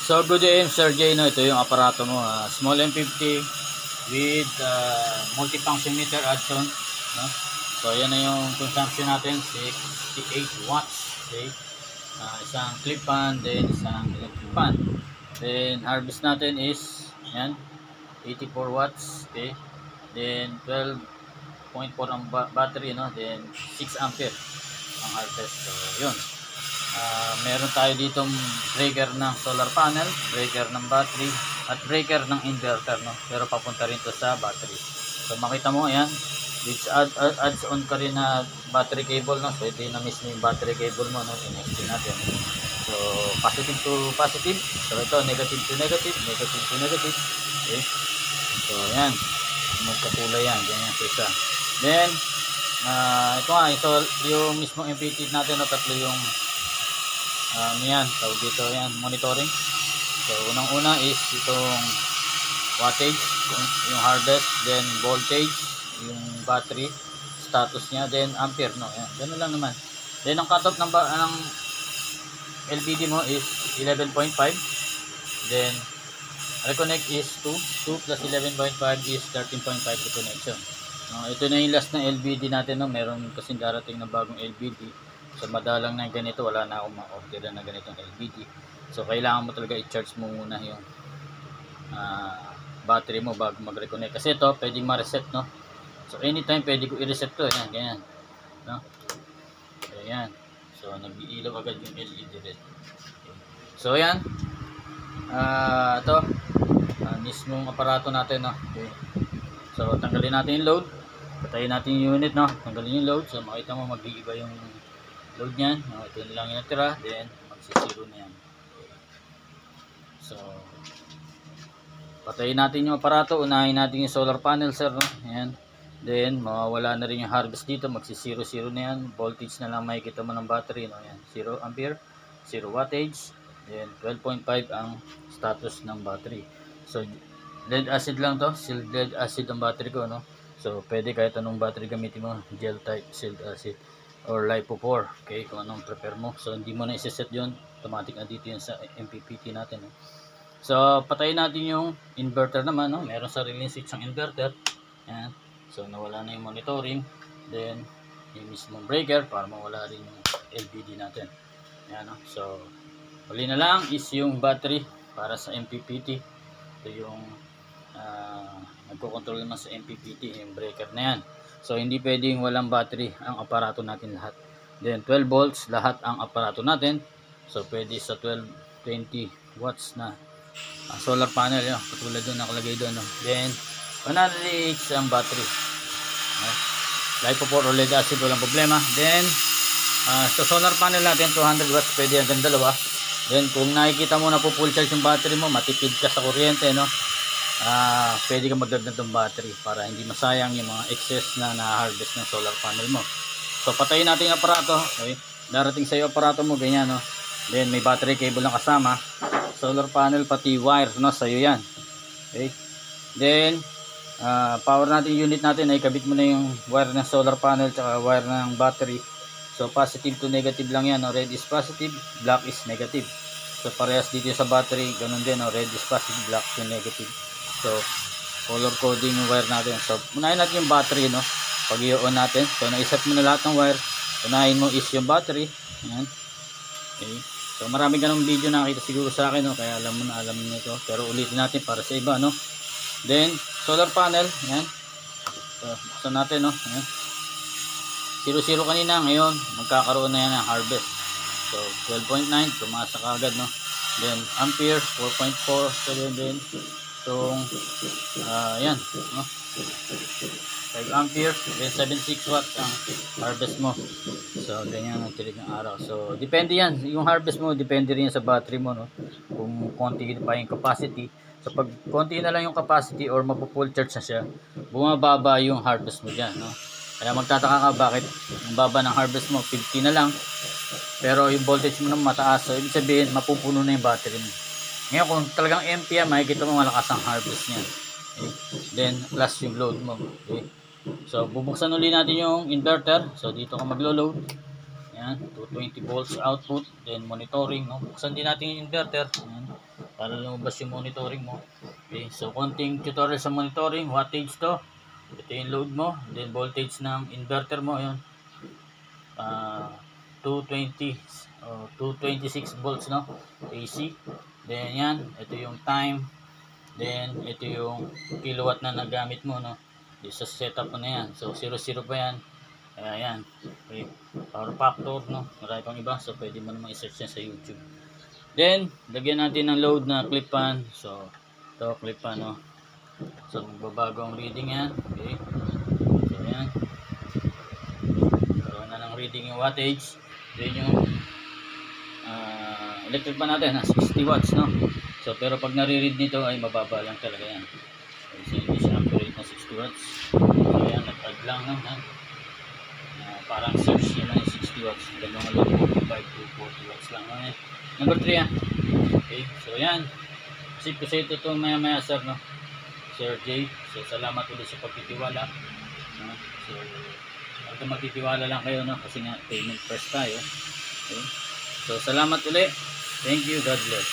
So good AM Sir J, no? Ito yung aparato mo, small M50 with multifunction meter add-on, no? So yan na yung consumption natin, 68 watts, okay? Isang clip fan, then isang electric fan. Then harvest natin is yan, 84 watts, okay? Then 12.4 ang battery, no? Then 6 ampere ang harvest. So yun. Meron tayo ditong breaker ng solar panel, breaker ng battery, at breaker ng inverter, no? Pero papunta rin to sa battery. So makita mo yan, which adds on ka rin na battery cable, no? So ito yung na-miss mo yung battery cable mo, no? In-explain natin. So positive to positive, so ito negative to negative, negative to negative, okay? So yan, magkakulay yan, ganyan sa isa. Then ito nga, so yung mismo MPT natin, no? Tatlo yung yan, tawag dito yan, monitoring. So unang-una is itong wattage, yung harvest, then voltage, yung battery status niya, then ampere, no? Yan, ganun lang naman. Then ang cutoff ng LPD mo is 11.5, then reconnect is 2 plus 11.5 is 13.5 reconnection. Ito na yung last na LBD natin, no? Meron kasing darating na bagong LBD. So madalang na ganito, wala na akong ma-order na ganitong LBD. So kailangan mo talaga i-charge mo muna yung battery mo bago mag-reconnect. Kasi ito, pwedeng ma-reset, no? So anytime pwede ko i-reset to, yan, ganyan, no? Ayan. So nag-iilaw agad yung LED red. So ayan. Ito, mismong aparato natin, no? Okay. So tanggalin natin yung load. Patayin natin yung unit, no? Tanggalin yung load. So makita mo mag-iiba yung load niyan. Ito lang yung natira, then magsisiro na yan. So patayin natin yung aparato, unahin natin yung solar panel, sir, no? Ayan. Then mawawala na rin yung harvest dito, magsisiro na yan. Voltage na lang makikita mo ng battery, no? Ayan, 0 ampere, 0 wattage, then 12.5 ang status ng battery. So lead acid lang to, sealed lead acid ang battery ko, no? So pwede kahit anong battery gamitin mo, gel type sealed acid or LiPo4, okay, kung anong prepare mo. So hindi mo na i-set yun, automatic na dito yun sa MPPT natin, no? So patayin natin yung inverter naman, no? Meron sariling switch ang inverter. Ayan. So nawala na yung monitoring, then yung mismong breaker para mawala rin yung LBD natin. Ayan, no? So huli na lang is yung battery para sa MPPT. Ito yung nagko-control naman sa MPPT, yung breaker na yan. So hindi pwedeng walang battery ang aparato natin lahat. Then 12 volts lahat ang aparato natin. So pwede sa 20 watts na solar panel, yun, katulad doon nakalagay doon, no? Then 100 ang battery, LiPo4 or lead acid, walang problema. Then sa solar panel natin 200 watts, pwede hanggang dalawa. Then kung nakikita mo na po full charge yung battery mo, matipid ka sa kuryente, no? Pwede ka magdagdag ng battery para hindi masayang yung mga excess na na-harvest ng solar panel mo. So patayin natin yung aparato, okay? Darating sa iyo aparato mo ganyan, no? Then may battery cable na kasama, solar panel pati wire, no? Sa iyo yan, okay? Then power natin unit natin ay kabit mo na yung wire ng solar panel tsaka wire ng battery. So positive to negative lang yan, no? Red is positive, black is negative. So parehas dito sa battery, ganun din, no? Red is positive, black is negative. So color coding yung wire natin. So unahin natin yung battery, no? Pag i-on natin, so na-set mo na lahat ng wire, unahin mo is yung battery. Ayan. Okay. So marami ganung video nakita siguro sa akin, no? Kaya alam mo na ito, pero ulitin natin para sa iba, no? Then solar panel, ayan. So buksan natin, no? Ayan. 0 kanina, ngayon magkakaroon na yan ng harvest. So 12.9, tumasa ka agad, no? Then ampere 4.4, so then itong yan, no? 5 ampere, then 76 watts ang harvest mo. So ganyan ang tirik ng araw. So depende yan, yung harvest mo depende rin sa battery mo, no? Kung konti pa yung capacity, so pag konti na lang yung capacity or mapu-full charge na siya, bumababa yung harvest mo dyan, no? Kaya magtataka ka bakit ang baba ng harvest mo 50 na lang, pero yung voltage mo naman mataas. So ibig sabihin mapupuno na yung battery mo. Ngayon kung talagang empty yan, makikita mo malakas ang harvest niya. Okay. Then plus yung load mo. Okay. So bubuksan ulit natin yung inverter. So dito ka maglo-load. Ayan, 220 volts output, then monitoring, no? Buksan din natin yung inverter. Ayan. para lumabas yung monitoring mo. Okay, so konting tutorial sa monitoring, wattage to. Ito yung load mo, then voltage ng inverter mo, yun. 220 o 226 volts, no, AC. Then yan, ito yung time. Then ito yung kilowatt na nagamit mo, no. Sa setup mo na yan. So 00 pa yan. Kaya yan. Okay. Power factor, no. Marami pang iba. So pwede mo naman i-search yan sa YouTube. Then lagyan natin ng load na clip pan. So ito clip pan, no. So magbabago ang reading yan. Okay. So yan. Karoon na ng reading yung wattage. Then yung electric pan natin, 60 watts, no. So pero pag nare-read nito ay mababa lang talaga yan. Kasi hindi siya accurate na 60 watts. So yan, nag-add lang, no. Parang search yun lang yung 60 watts. Ganun lang, 45 to 40 watts lang. Okay. Number 3 yan. Okay, so yan. Sip ko sa ito itong maya sir, no. Sir J. So salamat ulit sa pagtitiwala. No? So ito magtitiwala lang kayo, no, kasi nga payment first tayo. Okay. So salamat ulit. Thank you. God bless.